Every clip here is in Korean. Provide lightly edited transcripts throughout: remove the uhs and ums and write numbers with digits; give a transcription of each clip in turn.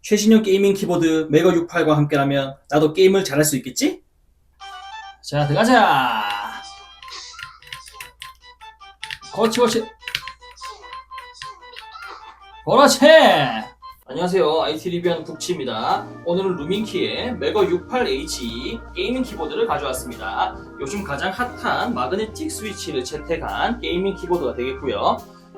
최신형 게이밍 키보드 메거 68과 함께라면 나도 게임을 잘할 수 있겠지? 자, 들어가자. 그렇지. 그렇지. 안녕하세요. IT 리뷰하는 북치입니다. 오늘은 루민키의 메거 68H 게이밍 키보드를 가져왔습니다. 요즘 가장 핫한 마그네틱 스위치를 채택한 게이밍 키보드가 되겠고요.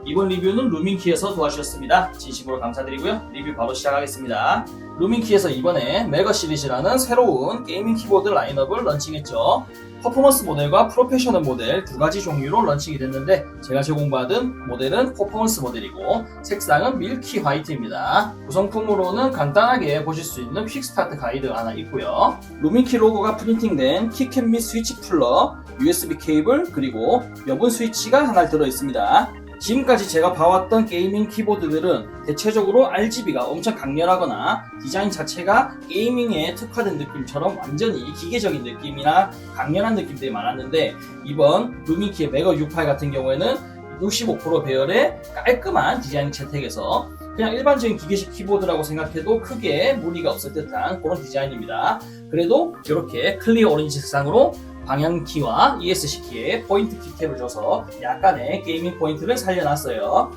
이번 리뷰는 루민키에서 도와주셨습니다. 진심으로 감사드리고요. 리뷰 바로 시작하겠습니다. 루민키에서 이번에 메거 시리즈라는 새로운 게이밍 키보드 라인업을 런칭했죠. 퍼포먼스 모델과 프로페셔널 모델 두 가지 종류로 런칭이 됐는데 제가 제공받은 모델은 퍼포먼스 모델이고 색상은 밀키 화이트입니다. 구성품으로는 간단하게 보실 수 있는 퀵스타트 가이드가 하나 있고요. 루민키 로고가 프린팅된 키캡 및 스위치 풀러, USB 케이블 그리고 여분 스위치가 하나 들어있습니다. 지금까지 제가 봐왔던 게이밍 키보드들은 대체적으로 RGB가 엄청 강렬하거나 디자인 자체가 게이밍에 특화된 느낌처럼 완전히 기계적인 느낌이나 강렬한 느낌들이 많았는데 이번 루민키의 메거 68 같은 경우에는 65% 배열의 깔끔한 디자인 채택에서 그냥 일반적인 기계식 키보드라고 생각해도 크게 무리가 없을 듯한 그런 디자인입니다. 그래도 이렇게 클리어 오렌지 색상으로 방향키와 ESC 키에 포인트 키캡을 줘서 약간의 게이밍 포인트를 살려놨어요.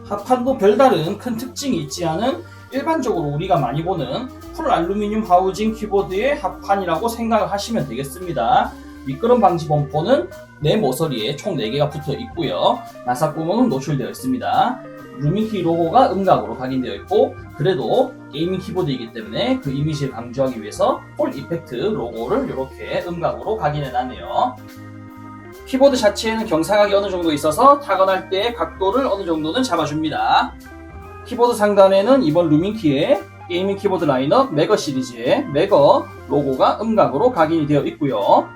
합판도 별다른 큰 특징이 있지 않은 일반적으로 우리가 많이 보는 풀 알루미늄 하우징 키보드의 합판이라고 생각을 하시면 되겠습니다. 미끄럼 방지 범퍼는 내 모서리에 총 4개가 붙어 있고요. 나사구멍은 노출되어 있습니다. 루민키 로고가 음각으로 각인되어 있고 그래도 게이밍 키보드이기 때문에 그 이미지를 강조하기 위해서 홀 이펙트 로고를 이렇게 음각으로 각인해놨네요. 키보드 자체에는 경사각이 어느 정도 있어서 타건할 때 각도를 어느 정도는 잡아줍니다. 키보드 상단에는 이번 루민키의 게이밍 키보드 라인업 메거 시리즈의 메거 로고가 음각으로 각인이 되어 있고요.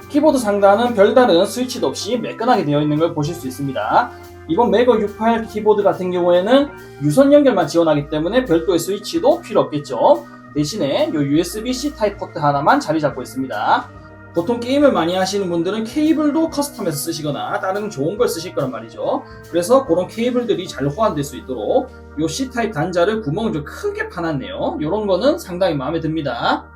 키보드 상단은 별다른 스위치도 없이 매끈하게 되어 있는 걸 보실 수 있습니다. 이번 메거 68 키보드 같은 경우에는 유선 연결만 지원하기 때문에 별도의 스위치도 필요 없겠죠. 대신에 이 USB-C 타입 포트 하나만 자리 잡고 있습니다. 보통 게임을 많이 하시는 분들은 케이블도 커스텀해서 쓰시거나 다른 좋은 걸 쓰실 거란 말이죠. 그래서 그런 케이블들이 잘 호환될 수 있도록 이 C 타입 단자를 구멍을 좀 크게 파놨네요. 이런 거는 상당히 마음에 듭니다.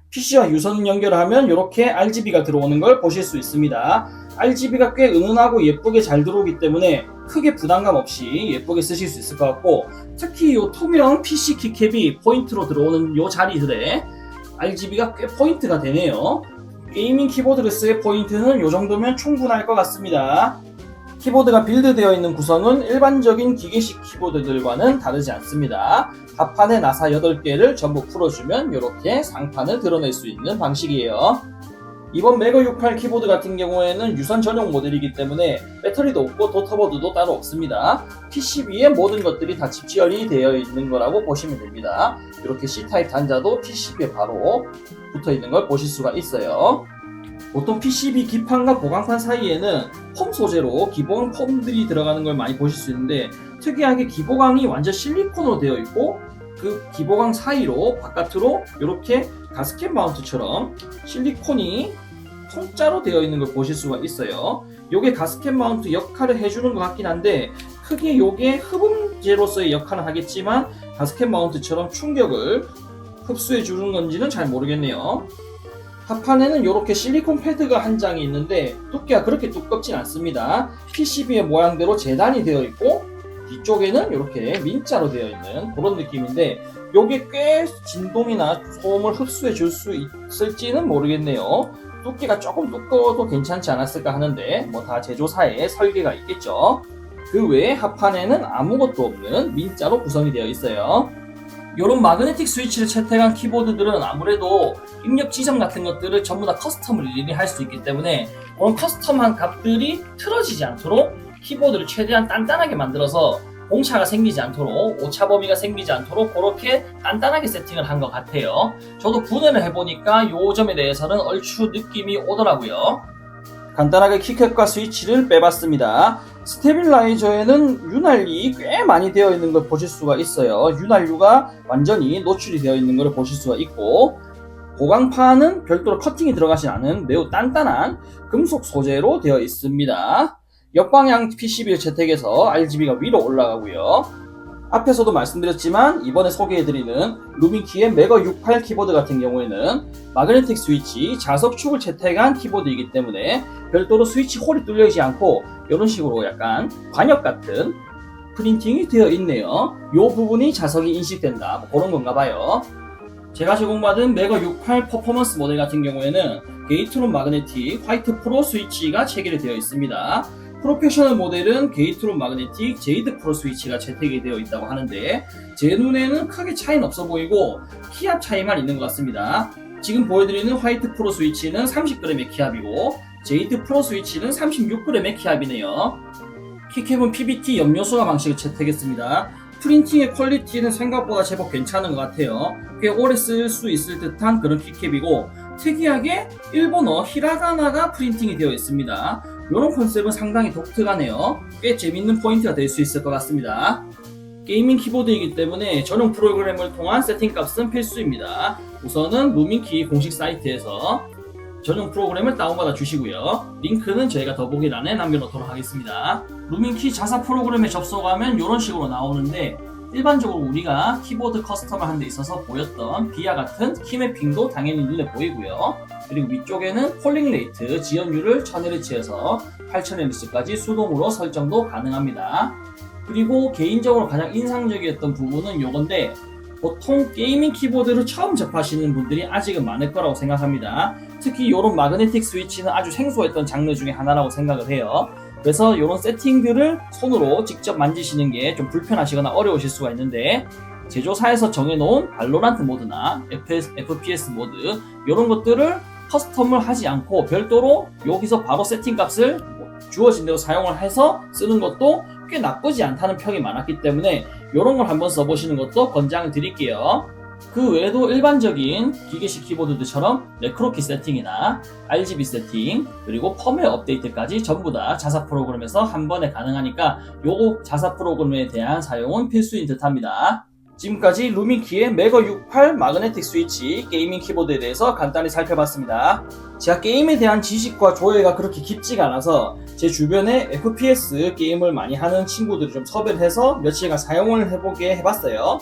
PC와 유선 연결하면 이렇게 RGB가 들어오는 걸 보실 수 있습니다. RGB가 꽤 은은하고 예쁘게 잘 들어오기 때문에 크게 부담감 없이 예쁘게 쓰실 수 있을 것 같고 특히 이 투명 PC 키캡이 포인트로 들어오는 이 자리들에 RGB가 꽤 포인트가 되네요. 게이밍 키보드를 포인트는 이 정도면 충분할 것 같습니다. 키보드가 빌드되어 있는 구성은 일반적인 기계식 키보드들과는 다르지 않습니다. 합판에 나사 8개를 전부 풀어주면 이렇게 상판을 드러낼 수 있는 방식이에요. 이번 메거 68 키보드 같은 경우에는 유선 전용 모델이기 때문에 배터리도 없고 도터보드도 따로 없습니다. PCB에 모든 것들이 다 집지연이 되어 있는 거라고 보시면 됩니다. 이렇게 C타입 단자도 PCB에 바로 붙어 있는 걸 보실 수가 있어요. 보통 PCB 기판과 보강판 사이에는 폼 소재로 기본 폼들이 들어가는 걸 많이 보실 수 있는데 특이하게 기보강이 완전 실리콘으로 되어 있고 그 기보강 사이로 바깥으로 이렇게 가스켓 마운트처럼 실리콘이 통짜로 되어 있는 걸 보실 수가 있어요. 요게 가스켓 마운트 역할을 해주는 것 같긴 한데 크게 요게 흡음재로서의 역할은 하겠지만 가스켓 마운트처럼 충격을 흡수해 주는 건지는 잘 모르겠네요. 합판에는 이렇게 실리콘 패드가 한 장이 있는데 두께가 그렇게 두껍진 않습니다. PCB의 모양대로 재단이 되어 있고 뒤쪽에는 이렇게 민자로 되어 있는 그런 느낌인데 이게 꽤 진동이나 소음을 흡수해 줄 수 있을지는 모르겠네요. 두께가 조금 두꺼워도 괜찮지 않았을까 하는데 뭐 다 제조사의 설계가 있겠죠. 그 외에 합판에는 아무것도 없는 민자로 구성이 되어 있어요. 이런 마그네틱 스위치를 채택한 키보드들은 아무래도 입력 지점 같은 것들을 전부 다 커스텀을 일일이 할 수 있기 때문에 그런 커스텀한 값들이 틀어지지 않도록 키보드를 최대한 단단하게 만들어서 공차가 생기지 않도록 오차 범위가 생기지 않도록 그렇게 단단하게 세팅을 한 것 같아요. 저도 분해를 해보니까 이 점에 대해서는 얼추 느낌이 오더라고요. 간단하게 키캡과 스위치를 빼봤습니다. 스테빌라이저에는 윤활이 꽤 많이 되어 있는 걸 보실 수가 있어요. 윤활유가 완전히 노출이 되어 있는 걸 보실 수가 있고 보강판은 별도로 커팅이 들어가지 않은 매우 단단한 금속 소재로 되어 있습니다. 역방향 PCB를 채택해서 RGB가 위로 올라가고요. 앞에서도 말씀드렸지만 이번에 소개해드리는 루민키의 메거 68 키보드 같은 경우에는 마그네틱 스위치 자석축을 채택한 키보드이기 때문에 별도로 스위치 홀이 뚫려있지 않고 이런 식으로 약간 관역 같은 프린팅이 되어 있네요. 이 부분이 자석이 인식된다, 뭐 그런 건가 봐요. 제가 제공받은 메거 68 퍼포먼스 모델 같은 경우에는 게이트론 마그네틱 화이트 프로 스위치가 체결이 되어 있습니다. 프로페셔널 모델은 게이트론 마그네틱 제이드 프로 스위치가 채택이 되어 있다고 하는데 제 눈에는 크게 차이는 없어 보이고 키압 차이만 있는 것 같습니다. 지금 보여드리는 화이트 프로 스위치는 30g의 키압이고 제이드 프로 스위치는 36g의 키압이네요. 키캡은 PBT 염료수화 방식을 채택했습니다. 프린팅의 퀄리티는 생각보다 제법 괜찮은 것 같아요. 꽤 오래 쓸 수 있을 듯한 그런 키캡이고 특이하게 일본어 히라가나가 프린팅이 되어 있습니다. 이런 컨셉은 상당히 독특하네요. 꽤 재밌는 포인트가 될 수 있을 것 같습니다. 게이밍 키보드이기 때문에 전용 프로그램을 통한 세팅값은 필수입니다. 우선은 루민키 공식 사이트에서 전용 프로그램을 다운받아 주시고요. 링크는 저희가 더보기란에 남겨놓도록 하겠습니다. 루민키 자사 프로그램에 접속하면 이런 식으로 나오는데 일반적으로 우리가 키보드 커스텀을 하는 데 있어서 보였던 비아 같은 키매핑도 당연히 눈에 보이고요. 그리고 위쪽에는 폴링 레이트, 지연율을 1000Hz에서 8000Hz까지 수동으로 설정도 가능합니다. 그리고 개인적으로 가장 인상적이었던 부분은 요건데 보통 게이밍 키보드를 처음 접하시는 분들이 아직은 많을 거라고 생각합니다. 특히 이런 마그네틱 스위치는 아주 생소했던 장르 중에 하나라고 생각을 해요. 그래서 이런 세팅들을 손으로 직접 만지시는 게 좀 불편하시거나 어려우실 수가 있는데 제조사에서 정해놓은 발로란트 모드나 FPS 모드 이런 것들을 커스텀을 하지 않고 별도로 여기서 바로 세팅 값을 주어진 대로 사용을 해서 쓰는 것도 꽤 나쁘지 않다는 평이 많았기 때문에 이런 걸 한번 써보시는 것도 권장을 드릴게요. 그 외에도 일반적인 기계식 키보드들처럼 매크로키 세팅이나 RGB 세팅 그리고 펌웨어 업데이트까지 전부 다 자사 프로그램에서 한 번에 가능하니까 요거 자사 프로그램에 대한 사용은 필수인 듯 합니다. 지금까지 루민키의 메거 68 마그네틱 스위치 게이밍 키보드에 대해서 간단히 살펴봤습니다. 제가 게임에 대한 지식과 조예가 그렇게 깊지가 않아서 제 주변에 FPS 게임을 많이 하는 친구들을 좀 섭외를 해서 며칠간 사용을 해보게 해봤어요.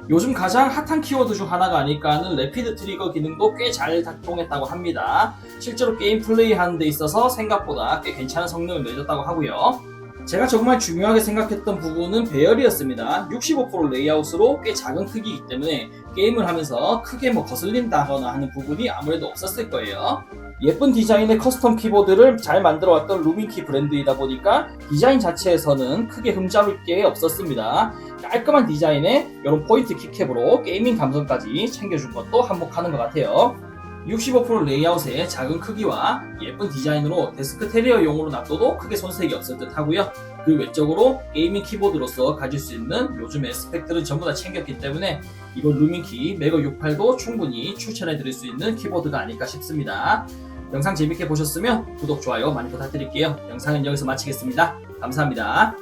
요즘 가장 핫한 키워드 중 하나가 아닐까 하는 래피드 트리거 기능도 꽤 잘 작동했다고 합니다. 실제로 게임 플레이 하는 데 있어서 생각보다 꽤 괜찮은 성능을 내줬다고 하고요. 제가 정말 중요하게 생각했던 부분은 배열이었습니다. 65% 레이아웃으로 꽤 작은 크기이기 때문에 게임을 하면서 크게 거슬린다거나 하는 부분이 아무래도 없었을 거예요. 예쁜 디자인의 커스텀 키보드를 잘 만들어왔던 루민키 브랜드이다 보니까 디자인 자체에서는 크게 흠잡을 게 없었습니다. 깔끔한 디자인에 이런 포인트 키캡으로 게이밍 감성까지 챙겨준 것도 한몫하는 것 같아요. 65% 레이아웃의 작은 크기와 예쁜 디자인으로 데스크 테리어용으로 놔둬도 크게 손색이 없을 듯 하고요. 그 외적으로 게이밍 키보드로서 가질 수 있는 요즘의 스펙들은 전부 다 챙겼기 때문에 이번 루민키 메거 68도 충분히 추천해드릴 수 있는 키보드가 아닐까 싶습니다. 영상 재밌게 보셨으면 구독, 좋아요 많이 부탁드릴게요. 영상은 여기서 마치겠습니다. 감사합니다.